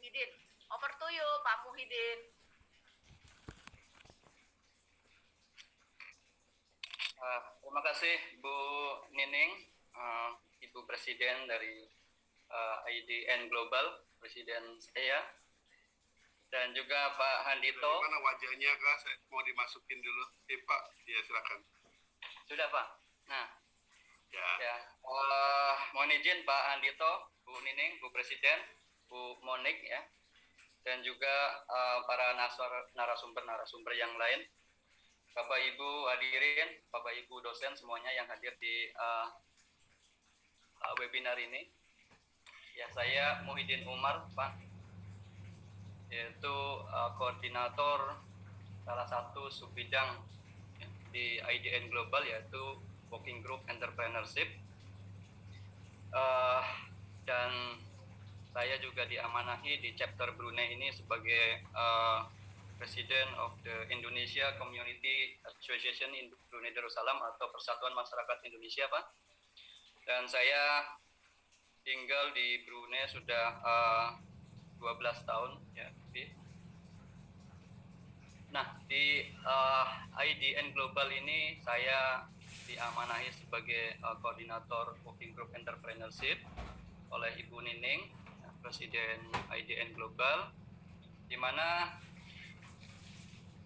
Muhyiddin. Over to you, Pak Muhyiddin. Terima kasih Bu Nining, Ibu Presiden dari IDN Global, Presiden saya, dan juga Pak Handito. Mana wajahnya Kak? Saya mau dimasukin dulu. Pak, ya silakan. Sudah Pak. Nah, ya. Mohon izin Pak Handito, Bu Nining, Bu Presiden, Bu Monik ya, dan juga para narasumber yang lain. Bapak Ibu hadirin, Bapak Ibu dosen semuanya yang hadir di webinar ini. Ya, saya Muhyiddin Umar, Pak, yaitu koordinator salah satu subbidang di IDN Global, yaitu Working Group Entrepreneurship. Dan saya juga diamanahi di chapter Brunei ini sebagai President of the Indonesia Community Association in Brunei Darussalam atau Persatuan Masyarakat Indonesia, Pak. Dan saya tinggal di Brunei sudah 12 tahun ya. Nah, di IDN Global ini saya diamanahi sebagai koordinator Working Group Entrepreneurship oleh Ibu Nining, Presiden IDN Global, di mana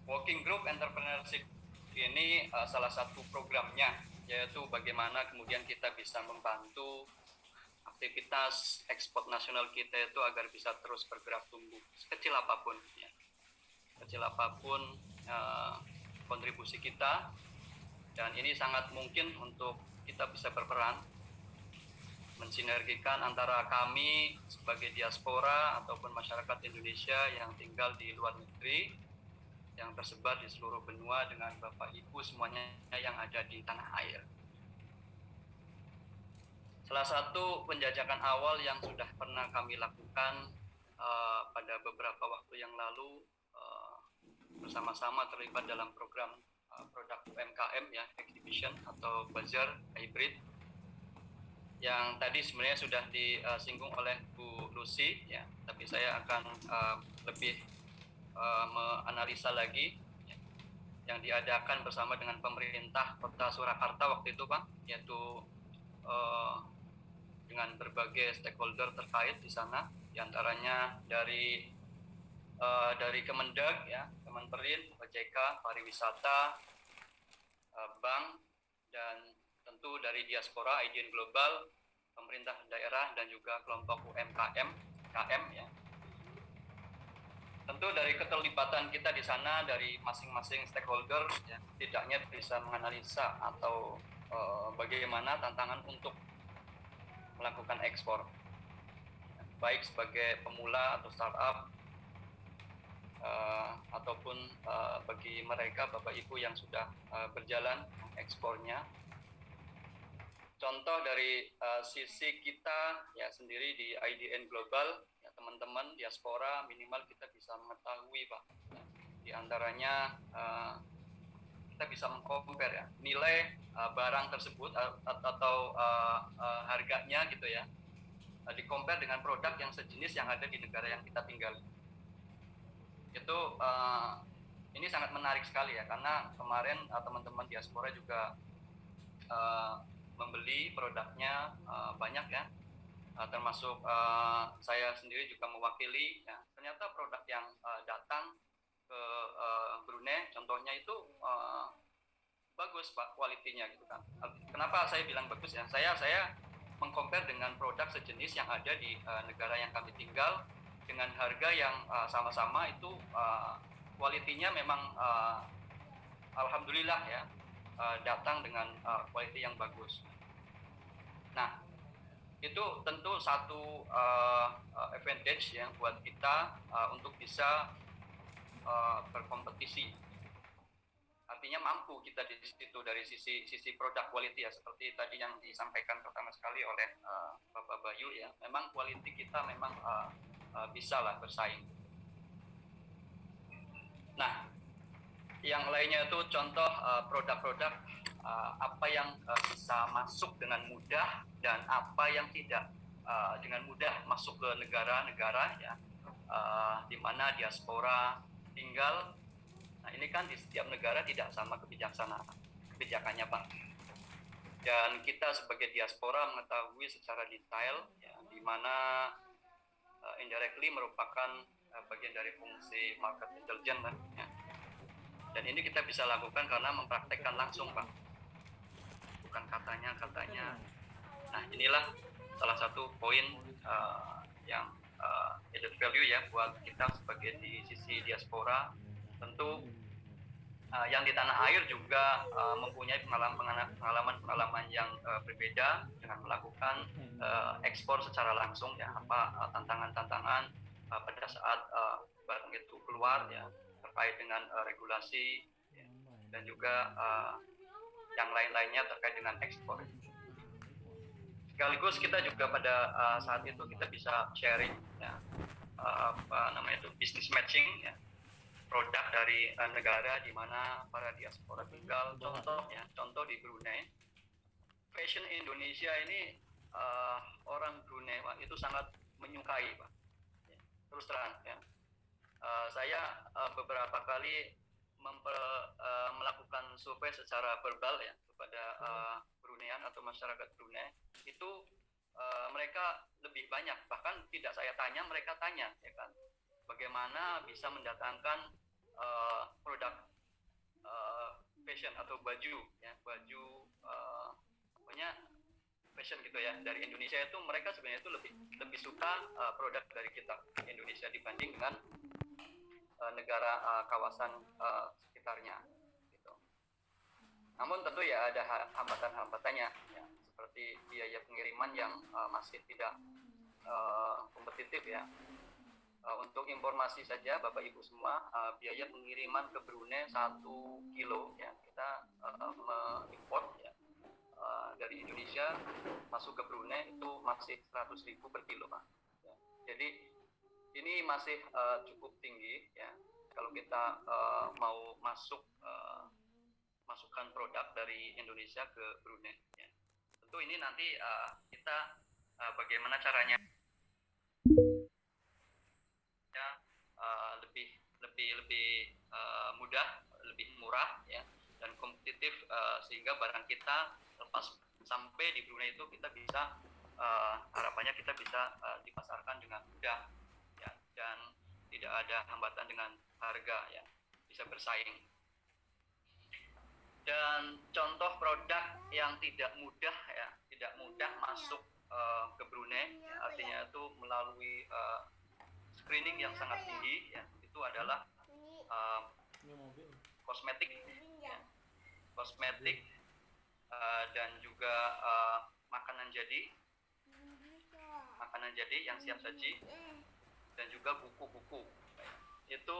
Working Group Entrepreneurship ini salah satu programnya, yaitu bagaimana kemudian kita bisa membantu aktivitas ekspor nasional kita itu agar bisa terus bergerak tumbuh, sekecil apapun ya. Kecil apapun kontribusi kita, dan ini sangat mungkin untuk kita bisa berperan mensinergikan antara kami sebagai diaspora ataupun masyarakat Indonesia yang tinggal di luar negeri, yang tersebar di seluruh benua, dengan Bapak Ibu semuanya yang ada di tanah air. Salah satu penjajakan awal yang sudah pernah kami lakukan pada beberapa waktu yang lalu, bersama-sama terlibat dalam program produk UMKM ya, exhibition atau bazar hybrid, yang tadi sebenarnya sudah disinggung oleh Bu Lucy ya, tapi saya akan lebih menganalisa lagi ya, yang diadakan bersama dengan pemerintah Kota Surakarta waktu itu, Pak, yaitu dengan berbagai stakeholder terkait di sana, diantaranya dari Kemendag ya, Kemenperin, OJK, pariwisata, bank, dan tentu dari diaspora, IDN Global, pemerintah daerah, dan juga kelompok UMKM, KM ya. Tentu dari keterlibatan kita di sana dari masing-masing stakeholder ya, tidaknya bisa menganalisa atau bagaimana tantangan untuk melakukan ekspor, baik sebagai pemula atau startup ataupun bagi mereka Bapak Ibu yang sudah berjalan ekspornya. Contoh dari sisi kita ya sendiri di IDN Global, ya, teman-teman diaspora minimal kita bisa mengetahui, Pak, ya, di antaranya kita bisa mengcompare ya nilai barang tersebut atau harganya gitu ya, di-compare dengan produk yang sejenis yang ada di negara yang kita tinggali. Itu ini sangat menarik sekali ya, karena kemarin teman-teman diaspora juga membeli produknya banyak ya, termasuk saya sendiri juga mewakili ya. Ternyata produk yang datang ke Brunei contohnya itu bagus, Pak, kualitinya gitu kan. Kenapa saya bilang bagus ya, saya mengcompare dengan produk sejenis yang ada di negara yang kami tinggal dengan harga yang sama-sama itu, kualitinya memang alhamdulillah ya, datang dengan quality yang bagus. Nah, itu tentu satu advantage yang buat kita untuk bisa berkompetisi. Artinya mampu kita di situ dari sisi produk quality ya, seperti tadi yang disampaikan pertama sekali oleh Bapak Bayu ya. Memang quality kita memang bisa lah bersaing. Nah, yang lainnya itu contoh produk-produk apa yang bisa masuk dengan mudah dan apa yang tidak dengan mudah masuk ke negara-negara ya, di mana diaspora tinggal. Nah ini kan di setiap negara tidak sama kebijakannya Pak. Dan kita sebagai diaspora mengetahui secara detail ya, di mana indirectly merupakan bagian dari fungsi market intelligence kan, ya. Dan ini kita bisa lakukan karena mempraktekkan langsung Pak, bukan katanya. Nah inilah salah satu poin yang added value ya buat kita sebagai di sisi diaspora. Tentu yang di tanah air juga mempunyai pengalaman yang berbeda dengan melakukan ekspor secara langsung ya, apa tantangan-tantangan pada saat barang itu keluar ya, terkait dengan regulasi ya, dan juga yang lain-lainnya terkait dengan ekspor. Sekaligus kita juga pada saat itu kita bisa sharing ya, business matching ya, produk dari negara di mana para diaspora tinggal. Contoh di Brunei, fashion Indonesia ini orang Brunei Pak, itu sangat menyukai Pak. Ya, terus terang ya. Saya beberapa kali melakukan survei secara verbal ya kepada Bruneian atau masyarakat Brunei, itu mereka lebih banyak, bahkan tidak saya tanya, mereka tanya ya kan, bagaimana bisa mendatangkan produk fashion atau baju pokoknya fashion gitu ya dari Indonesia. Itu mereka sebenarnya itu lebih suka produk dari kita Indonesia dibanding dengan negara kawasan sekitarnya gitu. Namun tentu ya ada hambatan-hambatannya ya, seperti biaya pengiriman yang masih tidak kompetitif ya. Untuk informasi saja Bapak Ibu semua, biaya pengiriman ke Brunei 1 kilo ya, kita mengimport ya, dari Indonesia masuk ke Brunei itu masih 100.000 per kilo Pak ya. Jadi ini masih cukup tinggi ya kalau kita mau masukkan produk dari Indonesia ke Brunei ya. Tentu ini nanti kita bagaimana caranya ya, lebih mudah, lebih murah ya, dan kompetitif, sehingga barang kita lepas sampai di Brunei itu kita bisa harapannya kita bisa dipasarkan dengan mudah ya, dan tidak ada hambatan dengan harga ya, bisa bersaing. Dan contoh produk yang tidak mudah masuk ke Brunei ya, artinya itu melalui screening yang sangat tinggi ya, itu adalah kosmetik ya. Dan juga makanan jadi yang siap saji, dan juga buku-buku itu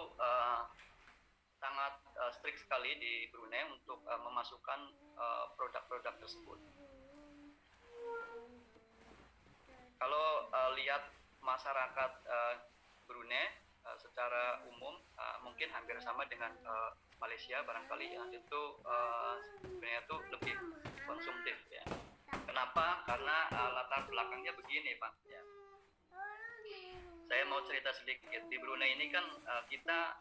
sangat strict sekali di Brunei untuk memasukkan produk-produk tersebut. Kalau lihat masyarakat Brunei secara umum mungkin hampir sama dengan Malaysia barangkali ya, itu sebenarnya itu lebih konsumtif ya. Kenapa? Karena latar belakangnya begini Pak ya. Saya mau cerita sedikit. Di Brunei ini kan kita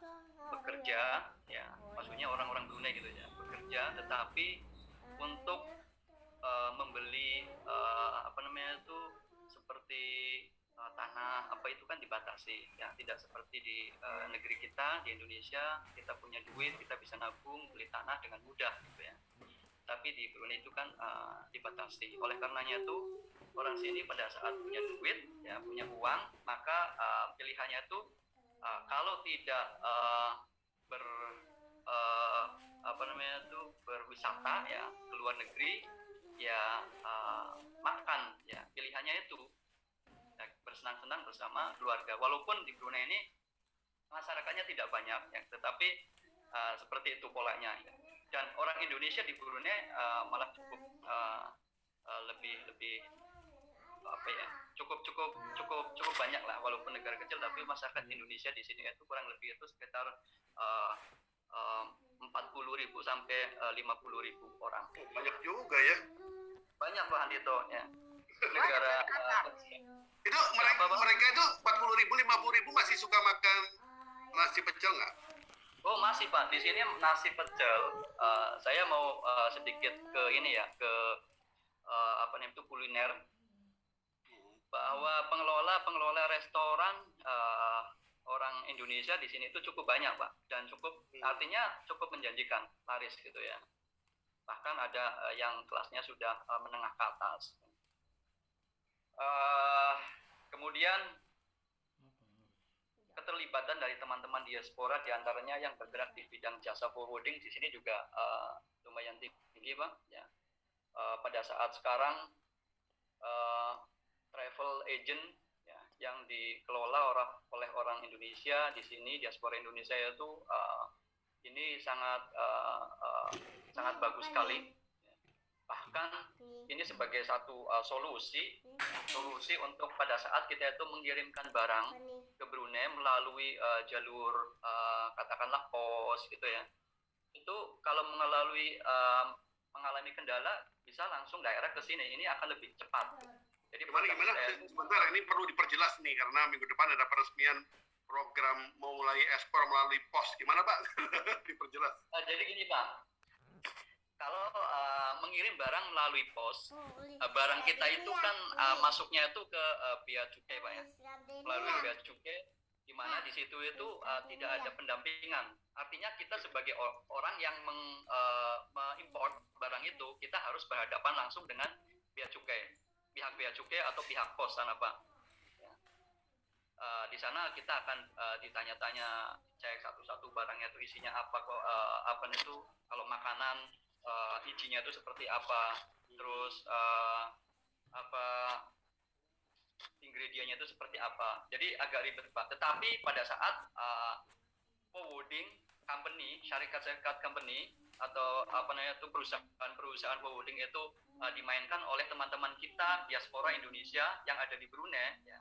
bekerja ya, maksudnya orang-orang Brunei gitu ya, bekerja, tetapi untuk membeli seperti tanah apa itu kan dibatasi ya, tidak seperti di negeri kita di Indonesia, kita punya duit, kita bisa nabung beli tanah dengan mudah gitu ya. Tapi di Brunei itu kan dibatasi. Oleh karenanya itu orang sini pada saat punya duit ya, punya uang, maka pilihannya itu kalau tidak berwisata ya ke luar negeri ya, makan ya, pilihannya itu ya, bersenang-senang bersama keluarga. Walaupun di Brunei ini masyarakatnya tidak banyak ya, tetapi seperti itu polanya ya. Dan orang Indonesia di Brunei malah cukup lebih cukup banyak lah, walaupun negara kecil, tapi masyarakat Indonesia di sini itu kurang lebih itu sekitar 40.000 sampai 50.000 orang. Banyak juga ya. Banyak Pak Andito ya. Negara Itu mereka itu 40.000, 50.000 masih suka makan nasi pecel nggak? Oh masih Pak, di sini nasi pecel. Saya mau sedikit ke ini ya, ke apa namanya itu kuliner, bahwa pengelola restoran orang Indonesia di sini itu cukup banyak Pak, dan cukup artinya cukup menjanjikan, laris gitu ya. Bahkan ada yang kelasnya sudah menengah ke atas. Kemudian keterlibatan dari teman-teman diaspora diantaranya yang bergerak di bidang jasa forwarding di sini juga lumayan tinggi Pak ya. Pada saat sekarang travel agent ya, yang dikelola oleh orang Indonesia di sini, diaspora Indonesia itu ini sangat bagus sekali. Bahkan ini sebagai satu solusi untuk pada saat kita itu mengirimkan barang ke Brunei melalui jalur katakanlah pos gitu ya. Itu kalau mengalami kendala bisa langsung direct ke sini, ini akan lebih cepat. Jadi Gimana? Sebentar, ini perlu diperjelas nih karena minggu depan ada peresmian program mulai ekspor melalui pos. Gimana Pak? Diperjelas. Jadi gini Pak, kalau mengirim barang melalui pos, barang kita itu kan masuknya itu ke bea cukai Pak ya, melalui bea cukai, di mana di situ itu tidak ada pendampingan. Artinya kita sebagai orang yang mengimport barang itu, kita harus berhadapan langsung dengan bea cukai, pihak bea cukai atau pihak pos sana Pak. Ya. Di sana kita akan ditanya-tanya, cek satu-satu barangnya itu isinya apa, apa itu, kalau makanan izinnya itu seperti apa, terus apa ingredientnya itu seperti apa. Jadi agak ribet Pak. Tetapi pada saat forwarding company, syarikat company atau apa namanya itu perusahaan forwarding itu dimainkan oleh teman-teman kita diaspora Indonesia yang ada di Brunei ya.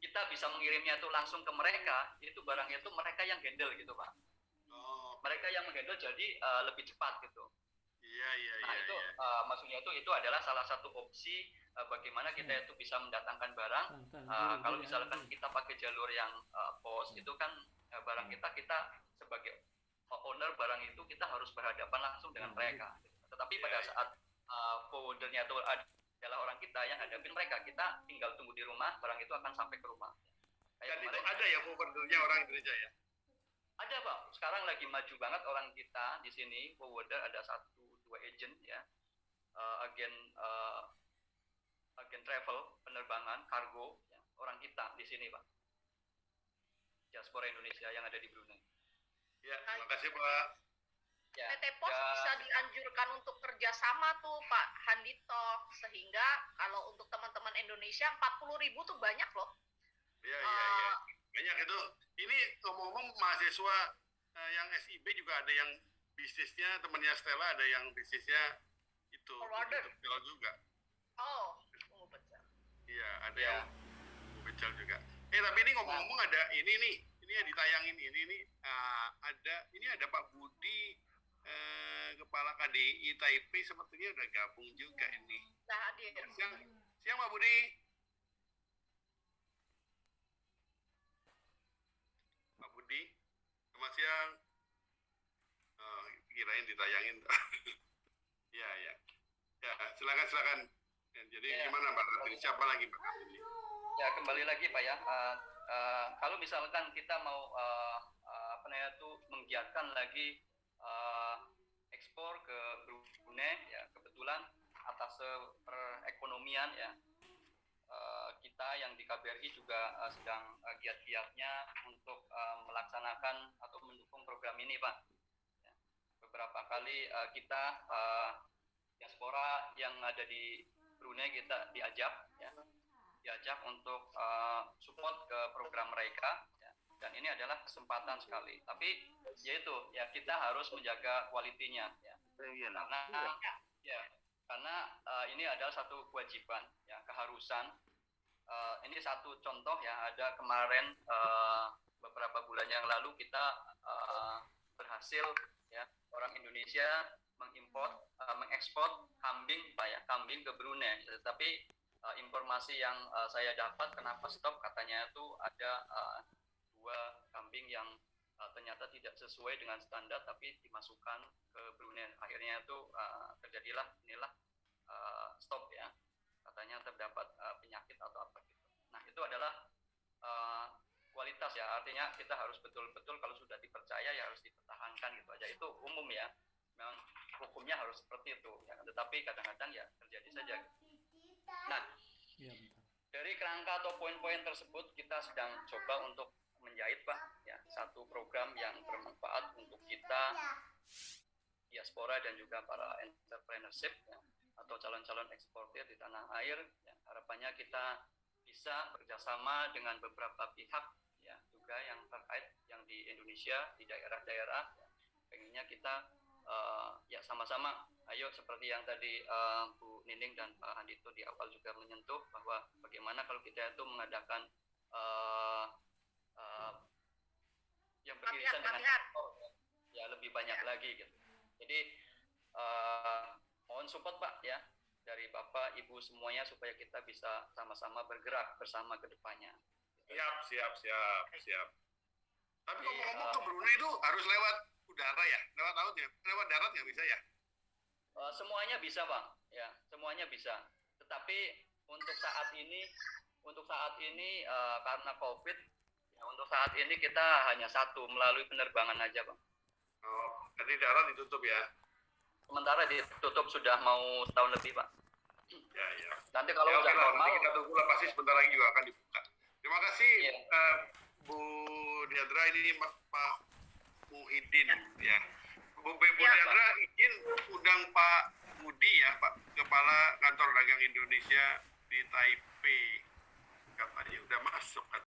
Kita bisa mengirimnya itu langsung ke mereka, itu barangnya itu mereka yang handle gitu Pak. Mereka yang menghandle, jadi lebih cepat gitu. Iya. Nah itu maksudnya itu adalah salah satu opsi bagaimana kita itu bisa mendatangkan barang. Kalau misalkan kita pakai jalur yang pos itu kan barang kita sebagai owner barang itu kita harus berhadapan langsung dengan mereka. Tetapi pada saat forwardernya itu adalah orang kita yang hadapin mereka, kita tinggal tunggu di rumah, barang itu akan sampai ke rumah. Dan itu ada ya forwardernya orang Indonesia ya? Ada Pak, sekarang lagi maju banget orang kita di sini, forwarder ada 1-2 agent ya, agen travel, penerbangan, kargo, ya, orang kita di sini Pak, diaspora Indonesia yang ada di Brunei. Ya, terima kasih Pak. Ya, PT Pos bisa dianjurkan untuk kerjasama tuh Pak Handito, sehingga kalau untuk teman-teman Indonesia 40.000 tuh banyak loh. Iya. Banyak itu. Ini ngomong-ngomong mahasiswa yang SIB juga ada yang bisnisnya, temannya Stella ada yang bisnisnya itu becal juga. Oh, tunggu becal. Iya, ada yang becal juga. Tapi ini ngomong-ngomong ada ini yang ditayangin ada Pak Budi, Kepala KDI Taipei sepertinya udah gabung juga ini. Nah, hadir. Siang Pak Budi. Pak Budi, selamat siang. Kirain ditayangin. Ya, silakan. Jadi gimana Pak? Siapa lagi Pak? Ya, kembali lagi Pak ya. Kalau misalkan kita mau menggiatkan lagi ekspor ke Brunei ya, kebetulan atas perekonomian ya, kita yang di KBRI juga sedang giat-giatnya untuk melaksanakan atau mendukung program ini Pak ya. Beberapa kali kita diaspora yang ada di Brunei kita diajak untuk support ke program mereka ya. Dan ini adalah kesempatan sekali, tapi yaitu ya kita harus menjaga kualitinya ya, karena ini adalah satu kewajiban ya, keharusan. Ini satu contoh ya, ada kemarin beberapa bulan yang lalu kita berhasil ya, orang Indonesia mengekspor kambing Pak ya, kambing ke Brunei. Tetapi informasi yang saya dapat kenapa stop, katanya itu ada dua kambing yang ternyata tidak sesuai dengan standar tapi dimasukkan ke Brunei. Akhirnya itu terjadilah inilah stop ya, katanya terdapat penyakit atau apa gitu. Nah itu adalah kualitas ya, artinya kita harus betul-betul kalau sudah dipercaya ya harus dipertahankan gitu aja. Itu umum ya, memang hukumnya harus seperti itu ya, tetapi kadang-kadang ya terjadi saja gitu. Nah dari kerangka atau poin-poin tersebut kita sedang coba untuk menjahit Pak ya satu program yang bermanfaat untuk kita diaspora dan juga para entrepreneurship ya, atau calon-calon eksportir di tanah air ya. Harapannya kita bisa bekerjasama dengan beberapa pihak ya juga yang terkait yang di Indonesia di daerah-daerah ya. Pengennya kita ya sama-sama ayo seperti yang tadi Bu Nining dan Pak Handito di awal juga menyentuh bahwa bagaimana kalau kita itu mengadakan yang beririsan dengan ya lebih banyak lagi gitu. Jadi mohon support Pak ya dari Bapak Ibu semuanya supaya kita bisa sama-sama bergerak bersama ke depannya. Siap. Tapi ngomong-ngomong ke Brunei itu harus lewat udara ya, lewat laut ya, lewat darat nggak bisa ya? Semuanya bisa Pak, ya semuanya bisa. Tetapi untuk saat ini karena COVID, ya, untuk saat ini kita hanya satu melalui penerbangan aja Pak. Oh, jadi darat ditutup ya? Sementara ditutup sudah mau setahun lebih Pak. Ya. Nanti kalau ya, udah normal, nanti kita tunggu lah, pasti sebentar lagi juga akan dibuka. Terima kasih Bu Diandra, ini Pak Muhyiddin ya. Bu Diandra izin undang Pak Budi ya, Pak Kepala Kantor Dagang Indonesia di Taipei. Katanya udah masuk kan.